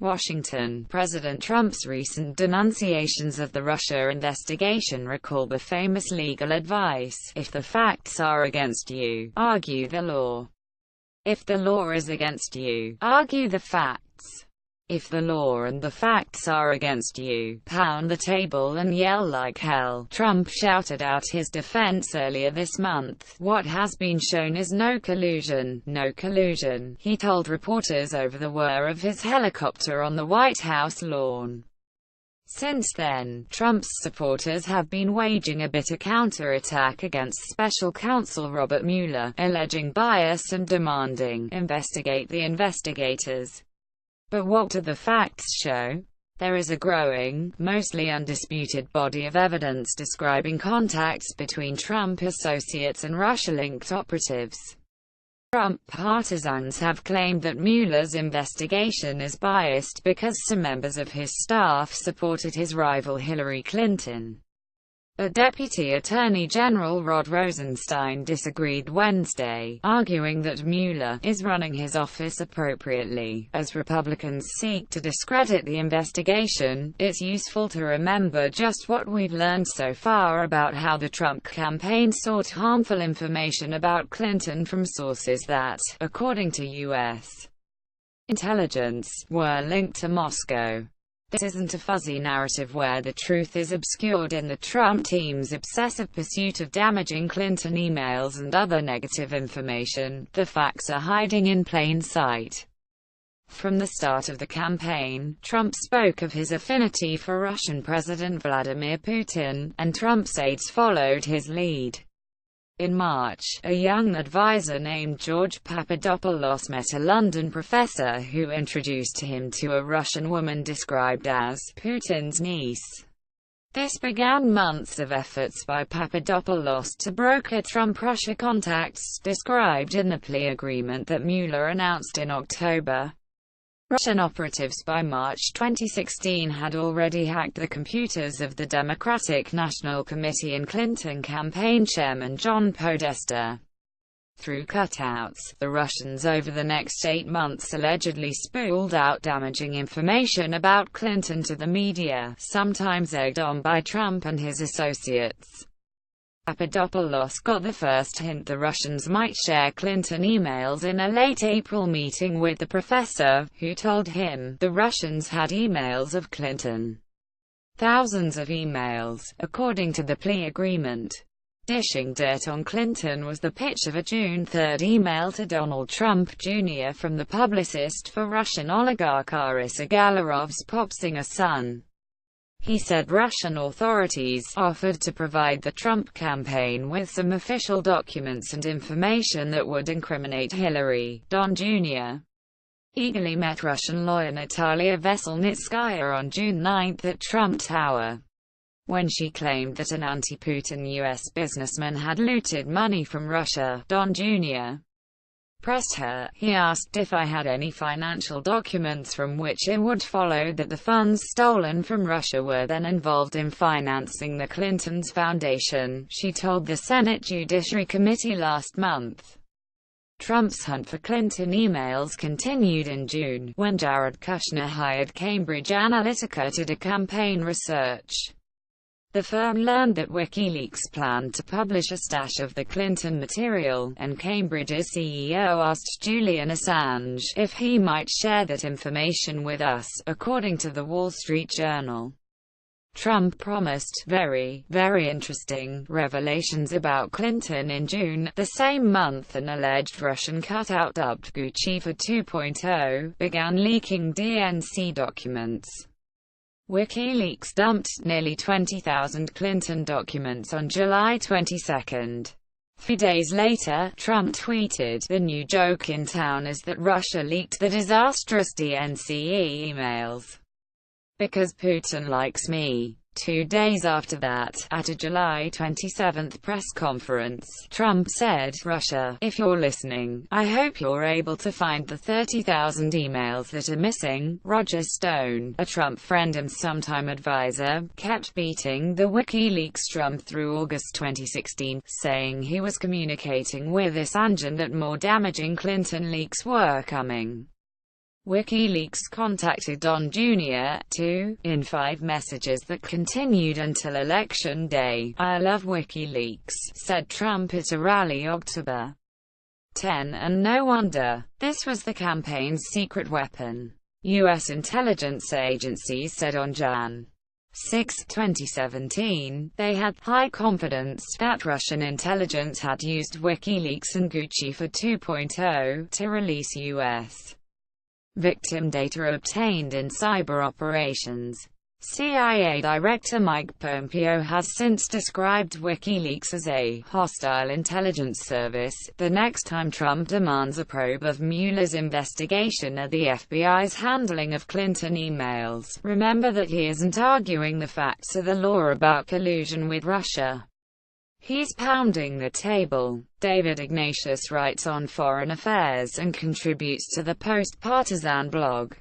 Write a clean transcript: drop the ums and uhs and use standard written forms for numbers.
Washington. President Trump's recent denunciations of the Russia investigation recall the famous legal advice: if the facts are against you, argue the law. If the law is against you, argue the facts. If the law and the facts are against you, pound the table and yell like hell. Trump shouted out his defense earlier this month. What has been shown is no collusion, no collusion, he told reporters over the whir of his helicopter on the White House lawn. Since then, Trump's supporters have been waging a bitter counterattack against special counsel Robert Mueller, alleging bias and demanding, investigate the investigators. But what do the facts show? There is a growing, mostly undisputed body of evidence describing contacts between Trump associates and Russia-linked operatives. Trump partisans have claimed that Mueller's investigation is biased because some members of his staff supported his rival Hillary Clinton. But Deputy Attorney General Rod Rosenstein disagreed Wednesday, arguing that Mueller is running his office appropriately. As Republicans seek to discredit the investigation, it's useful to remember just what we've learned so far about how the Trump campaign sought harmful information about Clinton from sources that, according to U.S. intelligence, were linked to Moscow. This isn't a fuzzy narrative where the truth is obscured in the Trump team's obsessive pursuit of damaging Clinton emails and other negative information. The facts are hiding in plain sight. From the start of the campaign, Trump spoke of his affinity for Russian President Vladimir Putin, and Trump's aides followed his lead. In March, a young advisor named George Papadopoulos met a London professor who introduced him to a Russian woman described as Putin's niece. This began months of efforts by Papadopoulos to broker Trump-Russia contacts, described in the plea agreement that Mueller announced in October. Russian operatives by March 2016 had already hacked the computers of the Democratic National Committee and Clinton campaign chairman John Podesta. Through cutouts, the Russians over the next 8 months allegedly spooled out damaging information about Clinton to the media, sometimes egged on by Trump and his associates. Papadopoulos got the first hint the Russians might share Clinton emails in a late April meeting with the professor, who told him the Russians had emails of Clinton. Thousands of emails, according to the plea agreement. Dishing dirt on Clinton was the pitch of a June 3 email to Donald Trump Jr. from the publicist for Russian oligarch Arisa Galarov's pop singer son. He said Russian authorities offered to provide the Trump campaign with some official documents and information that would incriminate Hillary. Don Jr. eagerly met Russian lawyer Natalia Veselnitskaya on June 9 at Trump Tower. When she claimed that an anti-Putin U.S. businessman had looted money from Russia, Don Jr. pressed her. He asked if I had any financial documents from which it would follow that the funds stolen from Russia were then involved in financing the Clintons' foundation, she told the Senate Judiciary Committee last month. Trump's hunt for Clinton emails continued in June, when Jared Kushner hired Cambridge Analytica to do campaign research. The firm learned that WikiLeaks planned to publish a stash of the Clinton material, and Cambridge's CEO asked Julian Assange if he might share that information with us, according to the Wall Street Journal. Trump promised very interesting revelations about Clinton in June. The same month, an alleged Russian cutout dubbed Guccifer 2.0 began leaking TNC documents. WikiLeaks dumped nearly 20,000 Clinton documents on July 22. 3 days later, Trump tweeted, "The new joke in town is that Russia leaked the disastrous DNC emails. Because Putin likes me." 2 days after that, at a July 27 press conference, Trump said, "Russia, if you're listening, I hope you're able to find the 30,000 emails that are missing." Roger Stone, a Trump friend and sometime advisor, kept beating the WikiLeaks drum through August 2016, saying he was communicating with Assange and that more damaging Clinton leaks were coming. WikiLeaks contacted Don Jr. too, in 5 messages that continued until Election Day. "I love WikiLeaks," said Trump at a rally October 10, and no wonder. This was the campaign's secret weapon. U.S. intelligence agencies said on Jan. 6, 2017, they had high confidence that Russian intelligence had used WikiLeaks and Gucci for 2.0 to release U.S. victim data obtained in cyber operations. CIA Director Mike Pompeo has since described WikiLeaks as a hostile intelligence service. The next time Trump demands a probe of Mueller's investigation of the FBI's handling of Clinton emails, remember that he isn't arguing the facts or the law about collusion with Russia. He's pounding the table. David Ignatius writes on foreign affairs and contributes to the Post Partisan blog.